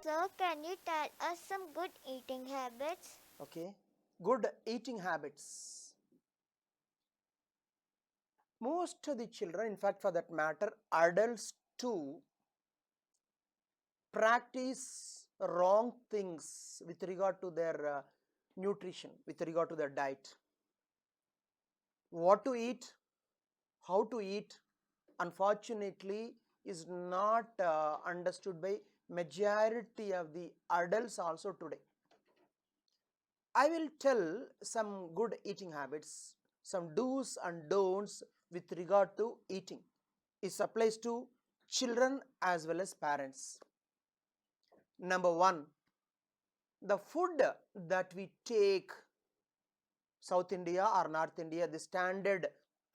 Sir, can you tell us some good eating habits? Okay, good eating habits. Most of the children, in fact, for that matter, adults too, practice wrong things with regard to their nutrition, with regard to their diet. What to eat, how to eat, unfortunately, is not understood by majority of the adults also today. I will tell some good eating habits, some do's and don'ts with regard to eating. It applies to children as well as parents. Number one, the food that we take, South India or North India, the standard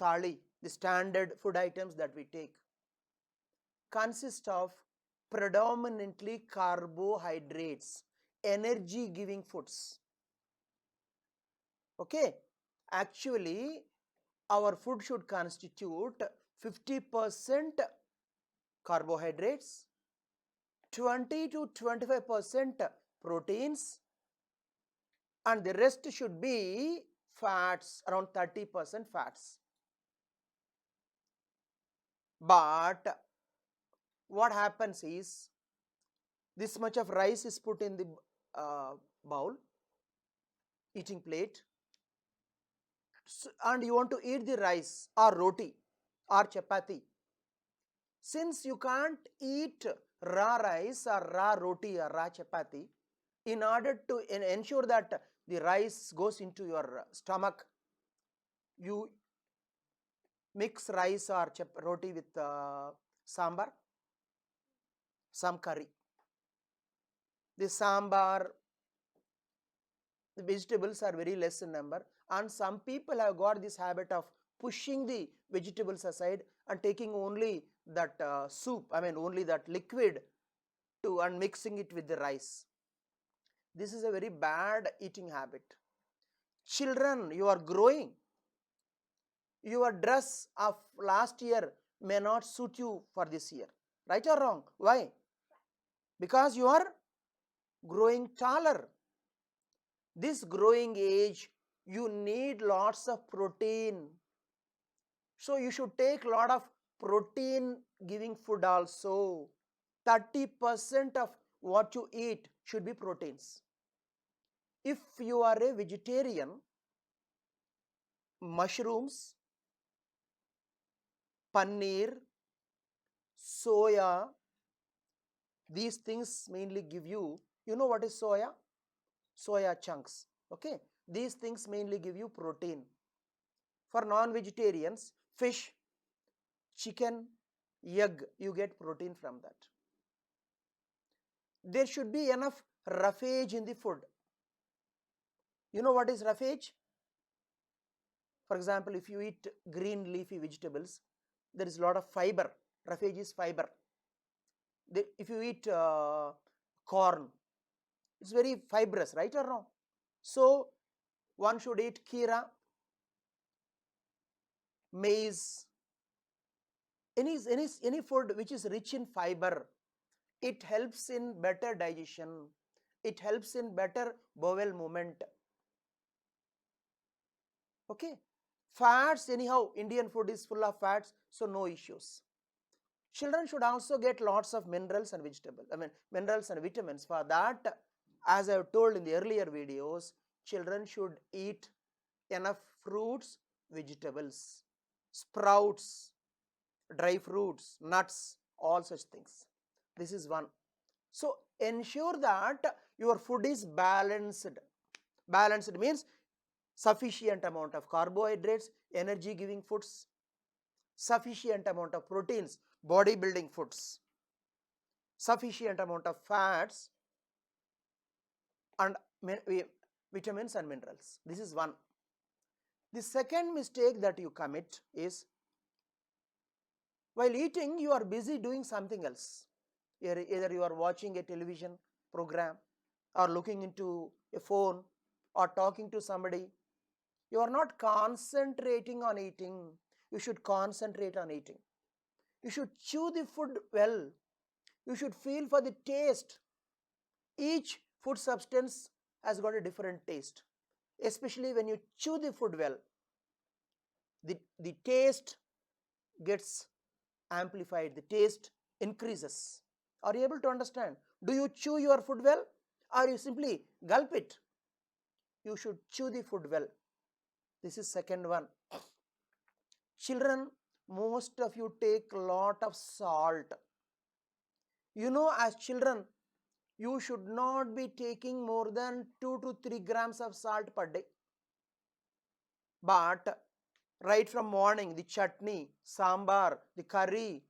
thali, the standard food items that we take, consist of predominantly carbohydrates, energy giving foods. Okay, actually our food should constitute 50% carbohydrates, 20 to 25% proteins, and the rest should be fats, around 30% fats. But what happens is, this much of rice is put in the bowl, eating plate, and you want to eat the rice or roti or chapati. Since you can't eat raw rice or raw roti or raw chapati, in order to ensure that the rice goes into your stomach, you mix rice or roti with sambar, some curry. The sambar, the vegetables are very less in number, and some people have got this habit of pushing the vegetables aside and taking only that soup, only that liquid and mixing it with the rice. This is a very bad eating habit. Children, you are growing. Your dress of last year may not suit you for this year. Right or wrong? Why? Because you are growing taller. This growing age, you need lots of protein. So you should take a lot of protein giving food also. 30% of what you eat should be proteins. If you are a vegetarian, mushrooms, paneer, soya, these things mainly give you, you know what is soya? Soya chunks. Okay, these things mainly give you protein. For non-vegetarians, fish, chicken, egg, you get protein from that. There should be enough roughage in the food. You know what is roughage? For example, if you eat green leafy vegetables, there is a lot of fiber. Roughage is fiber. If you eat corn, it's very fibrous, right or wrong? So one should eat kira, maize, any food which is rich in fiber. It helps in better digestion. It helps in better bowel movement. Okay, fats, anyhow, Indian food is full of fats, so no issues. Children should also get lots of minerals and minerals and vitamins. For that, as I have told in the earlier videos, children should eat enough fruits, vegetables, sprouts, dry fruits, nuts, all such things. This is one. So ensure that your food is balanced. Balanced means sufficient amount of carbohydrates, energy giving foods, sufficient amount of proteins, body building foods, sufficient amount of fats, and vitamins and minerals. This is one. The second mistake that you commit is, while eating, you are busy doing something else. Either you are watching a television program, or looking into a phone, or talking to somebody. You are not concentrating on eating. You should concentrate on eating. You should chew the food well. You should feel for the taste. Each food substance has got a different taste, especially when you chew the food well, the taste gets amplified, the taste increases. Are you able to understand? Do you chew your food well, or you simply gulp it? You should chew the food well. This is second one. Children, most of you take lot of salt. You know, as children, you should not be taking more than 2 to 3 grams of salt per day. But right from morning, the chutney, sambar, the curry,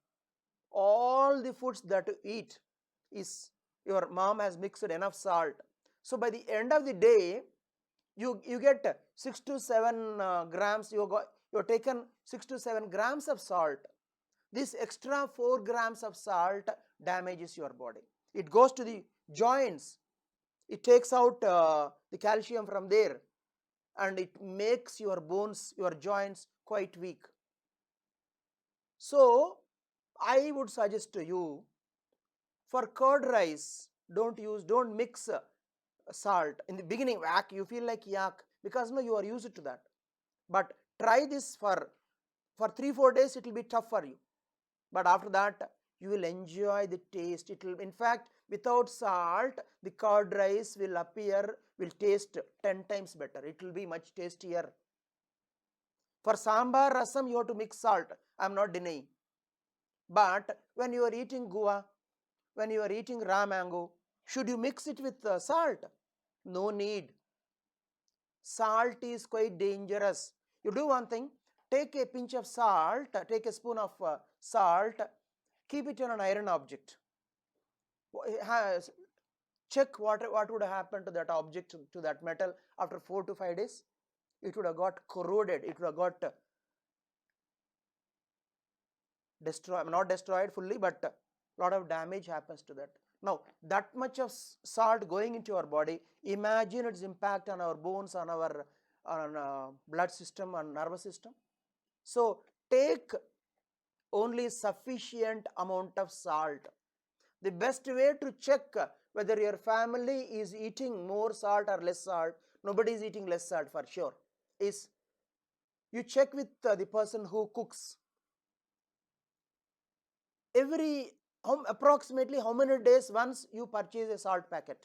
all the foods that you eat is your mom has mixed enough salt. So by the end of the day, you get 6 to 7 grams. You're taken 6 to 7 grams of salt. This extra 4 grams of salt damages your body. It goes to the joints. It takes out the calcium from there, and it makes your bones, your joints quite weak. So I would suggest to you, for curd rice, don't mix salt. In the beginning, you feel like yuck, because no, you are used to that. But try this for 3-4 days, it will be tough for you. But after that, you will enjoy the taste. It will, in fact, without salt, the curd rice will taste 10 times better. It will be much tastier. For sambar, rasam, you have to mix salt. I am not denying. But when you are eating guava, when you are eating raw mango, should you mix it with salt? No need. Salt is quite dangerous. You do one thing, take a pinch of salt, take a spoon of salt, keep it on an iron object. Check what would have happened to that object, to that metal after 4 to 5 days. It would have got corroded, it would have got destroyed, not destroyed fully, but a lot of damage happens to that. Now, that much of salt going into our body, imagine its impact on our bones, on our blood system, and nervous system. So, take only sufficient amount of salt. The best way to check whether your family is eating more salt or less salt, nobody is eating less salt for sure, is you check with the person who cooks. Approximately how many days once you purchase a salt packet?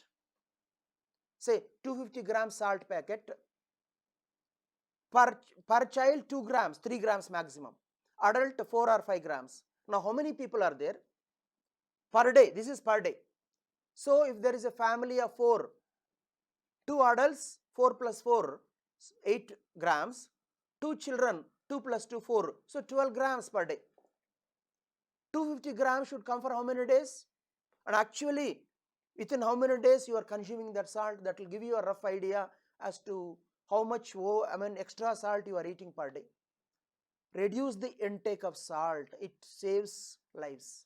Say 250 grams salt packet, per child 2 grams, 3 grams maximum, adult 4 or 5 grams. Now how many people are there? Per day, this is per day. So if there is a family of 4, 2 adults, 4 plus 4, 8 grams, 2 children, 2 plus 2, 4, so 12 grams per day. 250 grams should come for how many days? And actually, within how many days you are consuming that salt, that will give you a rough idea as to how much extra salt you are eating per day. Reduce the intake of salt. It saves lives.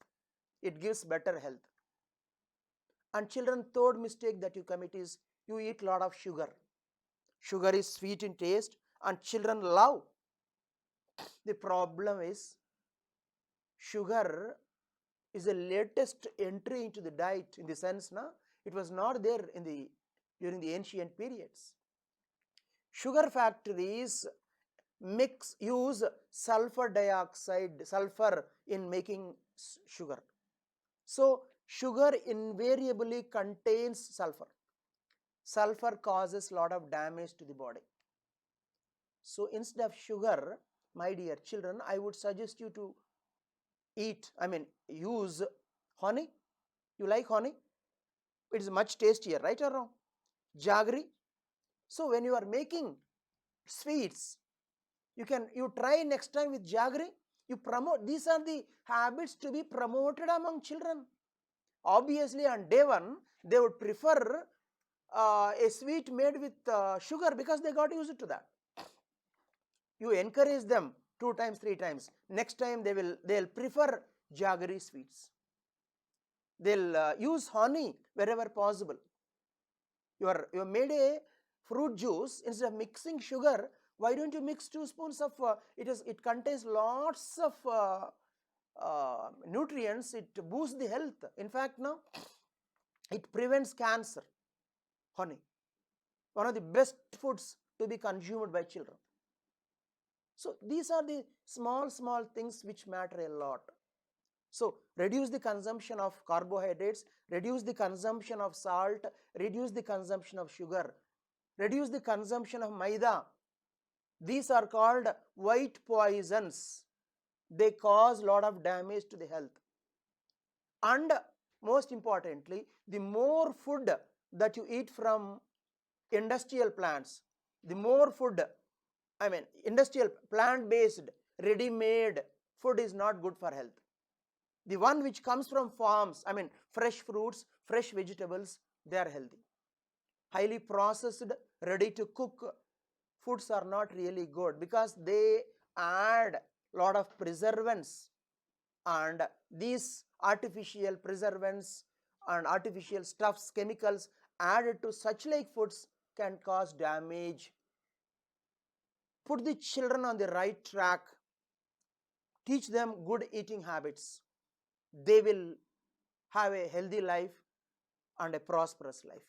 It gives better health. And children, third mistake that you commit is you eat a lot of sugar. Sugar is sweet in taste and children love. The problem is sugar is the latest entry into the diet, in the sense it was not there during the ancient periods. Sugar factories use sulfur in making sugar. So sugar invariably contains sulfur. Sulfur causes a lot of damage to the body. So instead of sugar, my dear children, I would suggest you to use honey. You like honey? It is much tastier, right or wrong? Jaggery. So when you are making sweets, you try next time with jaggery. You promote. These are the habits to be promoted among children. Obviously, on day one, they would prefer a sweet made with sugar because they got used to that. You encourage them 2 times, 3 times. Next time they'll prefer jaggery sweets. They'll use honey wherever possible. You made a fruit juice, instead of mixing sugar, why don't you mix 2 spoons of it contains lots of nutrients. It boosts the health. In fact, now It prevents cancer. Honey, one of the best foods to be consumed by children. So these are the small things which matter a lot. So reduce the consumption of carbohydrates, reduce the consumption of salt, reduce the consumption of sugar, reduce the consumption of maida. These are called white poisons. They cause a lot of damage to the health. And most importantly, the more food that you eat from industrial plants, the more food, industrial plant-based, ready-made food is not good for health. The one which comes from farms, fresh fruits, fresh vegetables, they are healthy. Highly processed, ready to cook foods are not really good because they add a lot of preservatives, and these artificial preservatives and artificial stuffs, chemicals added to such like foods can cause damage. Put the children on the right track. Teach them good eating habits. They will have a healthy life and a prosperous life.